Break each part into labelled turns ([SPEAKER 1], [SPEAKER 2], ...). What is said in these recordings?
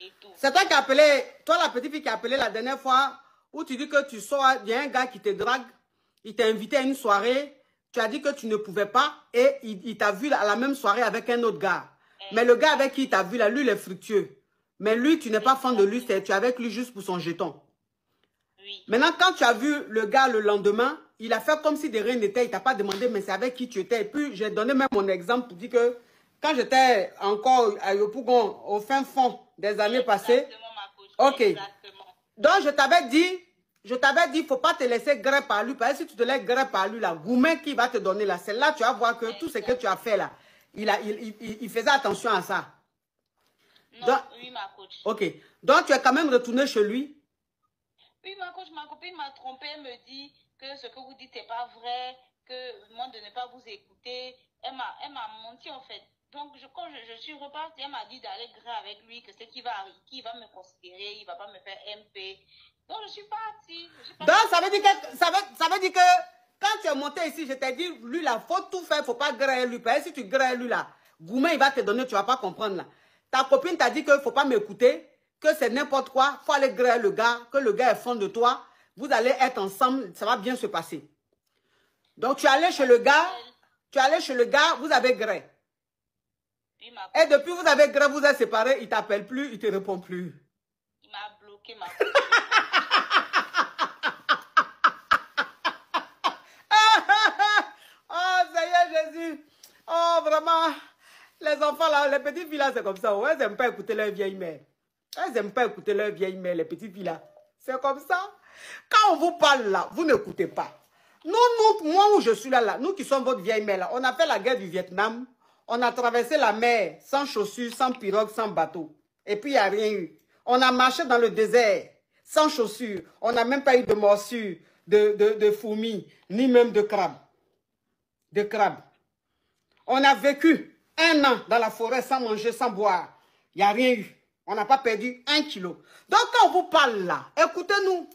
[SPEAKER 1] et tout.
[SPEAKER 2] C'est toi qui as appelé, toi la petite fille qui a appelé la dernière fois, où tu dis que tu sors, il y a un gars qui te drague, il t'a invité à une soirée, tu as dit que tu ne pouvais pas, et il t'a vu à la même soirée avec un autre gars. Mais le gars avec qui il t'a vu là, lui, il est fructueux. Mais lui, tu n'es pas fan de lui, tu es avec lui juste pour son jeton.
[SPEAKER 1] Oui.
[SPEAKER 2] Maintenant, quand tu as vu le gars le lendemain, il a fait comme si de rien n'était, il t'a pas demandé, mais c'est avec qui tu étais. Et puis, j'ai donné même mon exemple pour dire que quand j'étais encore à Yopougon, au fin fond des années passées, ok.
[SPEAKER 1] Exactement.
[SPEAKER 2] Donc, je t'avais dit, il ne faut pas te laisser gré par lui. Parce que si tu te laisses gré par lui, là, Goumen qui va te donner là, c'est là tu vas voir que tout ce que tu as fait là, il faisait attention à ça.
[SPEAKER 1] Non,
[SPEAKER 2] Donc,
[SPEAKER 1] oui, ma coach.
[SPEAKER 2] ok. Donc, tu es quand même retourné chez lui.
[SPEAKER 1] Oui, ma coach, ma copine m'a trompée. Elle me dit que ce que vous dites n'est pas vrai, que moi de ne pas vous écouter. Elle m'a menti en fait. Donc, quand je suis repartie, elle m'a dit d'aller gré avec lui, que c'est qui va me considérer, il ne va pas me faire MP. Donc, je suis partie.
[SPEAKER 2] Donc, ça veut dire que quand tu es monté ici, je t'ai dit, lui là, faut tout faire, faut pas griller lui. Parce que si tu grilles lui là, Goumen, il va te donner, tu vas pas comprendre là. Ta copine t'a dit qu'il faut pas m'écouter, que c'est n'importe quoi, faut aller griller le gars, que le gars est fond de toi, vous allez être ensemble, ça va bien se passer. Donc, tu es allé chez le gars, vous avez grillé. Et depuis vous avez grillé, vous êtes séparés, il t'appelle plus, il te répond plus.
[SPEAKER 1] Il m'a bloqué, ma
[SPEAKER 2] Oh, Seigneur Jésus. Oh, vraiment. Les enfants là, les petites filles là, c'est comme ça. Elles n'aiment pas écouter leur vieille mère. Elles n'aiment pas écouter leur vieille mère, les petites filles là. C'est comme ça. Quand on vous parle là, vous n'écoutez pas. Moi où je suis là, nous qui sommes votre vieille mère là, on a fait la guerre du Vietnam. On a traversé la mer sans chaussures, sans pirogue, sans bateau. Et puis il n'y a rien eu. On a marché dans le désert sans chaussures. On n'a même pas eu de morsures, de fourmis, ni même de crabes. On a vécu 1 an dans la forêt sans manger, sans boire. Il n'y a rien eu. On n'a pas perdu 1 kilo. Donc quand on vous parle là, écoutez-nous.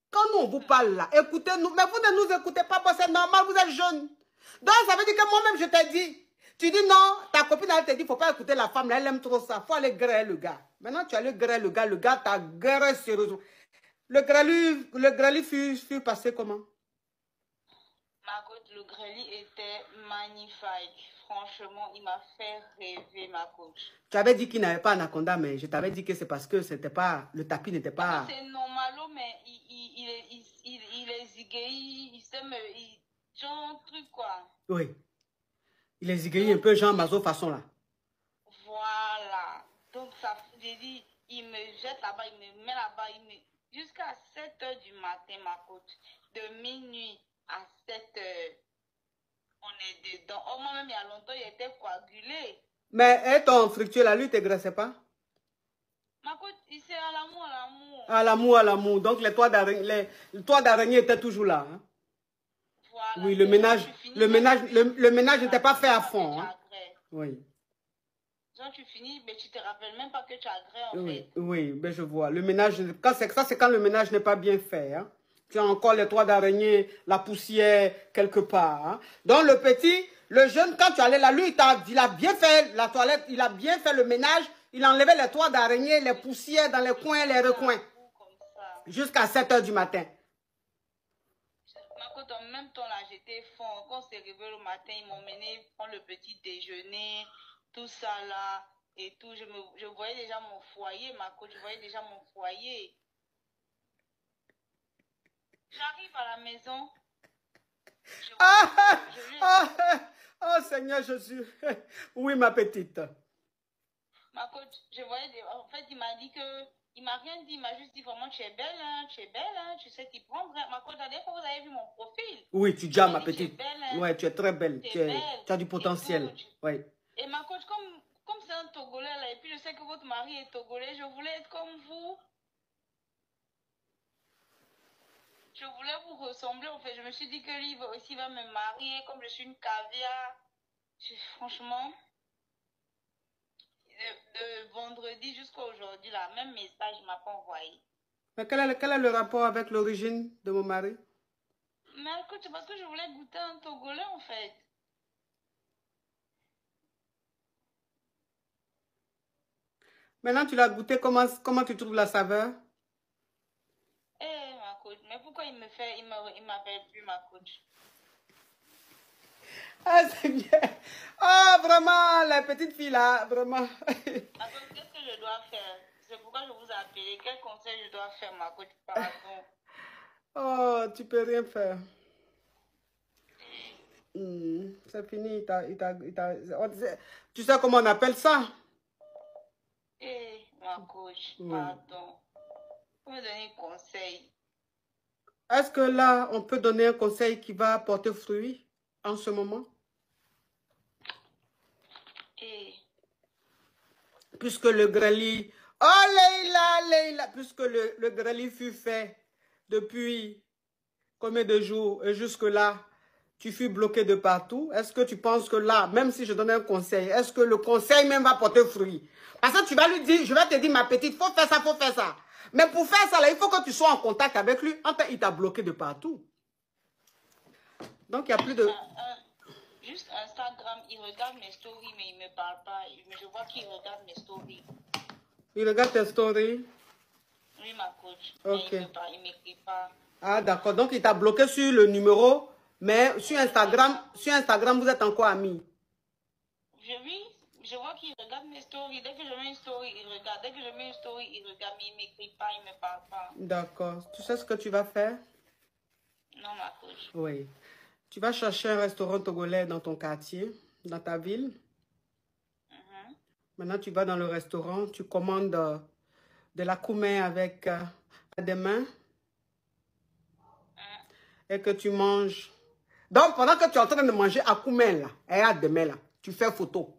[SPEAKER 2] Quand nous on vous parle là, écoutez-nous. Mais vous ne nous écoutez pas parce que c'est normal, vous êtes jeune. Donc ça veut dire que moi-même je t'ai dit. Tu dis non, ta copine elle te dit, il ne faut pas écouter la femme là, elle aime trop ça. Il faut aller griller le gars. Maintenant tu allais griller le gars t'a grillé sérieusement. Le grêlis fut passé comment?
[SPEAKER 1] Ma coach, le grêlis était magnifique. Franchement, il m'a fait rêver, ma coach.
[SPEAKER 2] Tu avais dit qu'il n'avait pas anaconda, mais je t'avais dit que c'est parce que c'était pas, le tapis n'était pas...
[SPEAKER 1] C'est normal, mais il est zigué, il sait me... genre truc, quoi.
[SPEAKER 2] Oui. Il est zigué un peu genre Mazo façon, là.
[SPEAKER 1] Voilà. Donc, ça, j'ai dit, il me jette là-bas, il me met là-bas, jusqu'à 7 h du matin, ma coach. De minuit à 7 h. On est dedans. Oh, moi-même, il y a longtemps, il était coagulé.
[SPEAKER 2] Mais ton fructueux, là, lui, ne te graissait pas?
[SPEAKER 1] Ma coach, il c'est à l'amour, à l'amour.
[SPEAKER 2] À l'amour, à l'amour. Donc, les toits d'araignée étaient toujours là. Hein? Voilà. Oui, le ménage n'était pas fait à fond. Hein? Oui.
[SPEAKER 1] Genre, tu finis, mais tu te rappelles même pas que tu as gré, en fait.
[SPEAKER 2] Oui, ben je vois. Le ménage, c'est quand le ménage n'est pas bien fait. Hein? Tu as encore les toits d'araignée, la poussière quelque part. Hein? Donc le petit, le jeune, quand tu allais là, lui, il a bien fait la toilette, il a bien fait le ménage, il a enlevé les toits d'araignée, les poussières dans les coins, les recoins. Jusqu'à 7 h du matin.
[SPEAKER 1] En même temps, là, j'étais fond. Quand on s'est réveillé le matin, ils m'ont mené prendre le petit déjeuner, tout ça là, et tout. Je voyais déjà mon foyer, ma coach, je voyais déjà mon foyer. J'arrive à la maison.
[SPEAKER 2] Oh Seigneur Jésus. Oui, ma petite.
[SPEAKER 1] Ma coach, je voyais, en fait, il m'a dit que, il m'a rien dit, il m'a juste dit vraiment, tu es belle, hein, tu sais t'y prendre. Ma coach, la dernière fois, vous avez vu mon profil.
[SPEAKER 2] Oui, tu dis ma petite.
[SPEAKER 1] Belle, hein?
[SPEAKER 2] Ouais, tu es très belle. Tu as du potentiel. Oui.
[SPEAKER 1] Et ma coach, comme c'est un Togolais là, et puis je sais que votre mari est Togolais, je voulais être comme vous. Je voulais vous ressembler, en fait. Je me suis dit que lui aussi va me marier, comme je suis une caviar. Franchement, de vendredi jusqu'à aujourd'hui, là, même message ne m'a pas envoyé.
[SPEAKER 2] Mais quel est le rapport avec l'origine de mon mari?
[SPEAKER 1] Mais écoute, c'est parce que je voulais goûter un Togolais, en fait.
[SPEAKER 2] Maintenant, tu l'as goûté, comment tu trouves la saveur?
[SPEAKER 1] Eh, ma coach, mais pourquoi il m'appelle plus ma coach?
[SPEAKER 2] Ah, c'est bien. Ah, vraiment, la petite fille là, vraiment.
[SPEAKER 1] Attends, qu'est-ce que je dois faire? C'est pourquoi je vous ai appelé. Quel conseil je dois faire, ma coach? Pardon.
[SPEAKER 2] Oh, tu peux rien faire. C'est fini. Tu sais comment on appelle ça?
[SPEAKER 1] Eh, ma coach, pardon. Vous me donnez un conseil.
[SPEAKER 2] Est-ce que là, on peut donner un conseil qui va porter fruit en ce moment? Puisque le grêlis... Oh, Leïla, puisque le grêlis fut fait depuis combien de jours et jusque-là, tu fus bloqué de partout. Est-ce que tu penses que là, même si je donne un conseil, est-ce que le conseil même va porter fruit? Parce que tu vas lui dire, je vais te dire, ma petite, faut faire ça, faut faire ça. Mais pour faire ça, là, il faut que tu sois en contact avec lui. En fait, il t'a bloqué de partout. Donc, il n'y a plus de...
[SPEAKER 1] Juste Instagram, il regarde mes stories, mais il ne me parle pas. Mais je vois qu'il regarde mes stories.
[SPEAKER 2] Il regarde tes stories?
[SPEAKER 1] Oui, ma coach.
[SPEAKER 2] Ok.
[SPEAKER 1] Mais il ne m'écrit pas.
[SPEAKER 2] Ah, d'accord. Donc, il t'a bloqué sur le numéro, mais sur Instagram, vous êtes encore amis.
[SPEAKER 1] Oui, je vois qu'il regarde mes stories. Dès que je mets une story, il regarde. Dès que je mets une story, il regarde, mais il ne m'écrit pas, il ne me parle pas. D'accord.
[SPEAKER 2] Tu sais ce que tu vas faire?
[SPEAKER 1] Non, ma coach.
[SPEAKER 2] Oui. Tu vas chercher un restaurant togolais dans ton quartier, dans ta ville. Maintenant, tu vas dans le restaurant, tu commandes de la koumé avec des mains et que tu manges. Donc, pendant que tu es en train de manger à koumé, là, et à des mains, là, tu fais photo.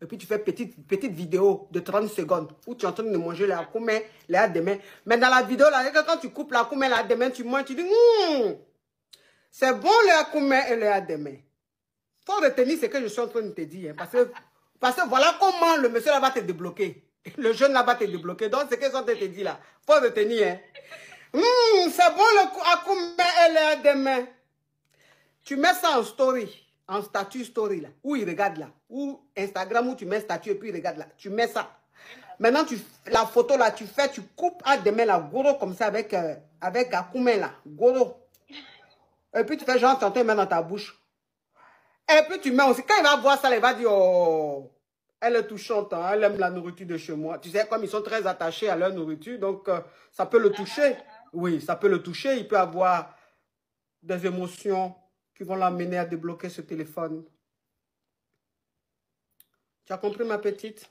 [SPEAKER 2] Et puis, tu fais petite vidéo de 30 secondes où tu es en train de manger la koumé, les à des mains. Mais dans la vidéo, là, quand tu coupes la koumé, là, des mains, tu manges, tu dis, c'est bon le akoumé et le ademé. Il faut retenir ce que je suis en train de te dire. Hein, parce que voilà comment le monsieur là va te débloquer. Le jeune là va te débloquer. Donc, ce que je suis en train de te dire là, il faut retenir. Hein. C'est bon le akoumé et le ademé. Tu mets ça en story, en statut story là, où il regarde là. Ou Instagram où tu mets statut et puis il regarde là. Tu mets ça. Maintenant, la photo là, tu coupes ademé là, gros comme ça avec akoumé là, gros. Et puis tu fais genre, tu entends mettre dans ta bouche. Et puis tu mets aussi, quand il va voir ça, il va dire, oh, elle est touchante, hein, elle aime la nourriture de chez moi. Tu sais, comme ils sont très attachés à leur nourriture, donc ça peut le toucher. Oui, ça peut le toucher. Il peut avoir des émotions qui vont l'amener à débloquer ce téléphone. Tu as compris, ma petite?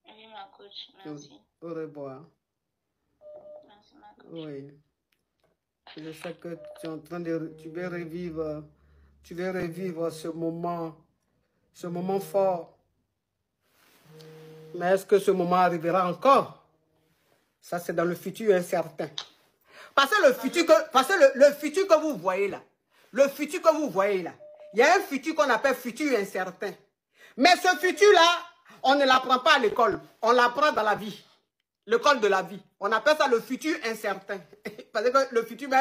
[SPEAKER 1] Oui, ma coach, merci.
[SPEAKER 2] Au revoir.
[SPEAKER 1] Merci, ma coach.
[SPEAKER 2] Oui. Je sais que tu es en train de... Tu veux revivre ce moment fort. Mais est-ce que ce moment arrivera encore? Ça, c'est dans le futur incertain. Parce que le futur que vous voyez là, il y a un futur qu'on appelle futur incertain. Mais ce futur-là, on ne l'apprend pas à l'école. On l'apprend dans la vie. L'école de la vie. On appelle ça le futur incertain. Parce que le futur même...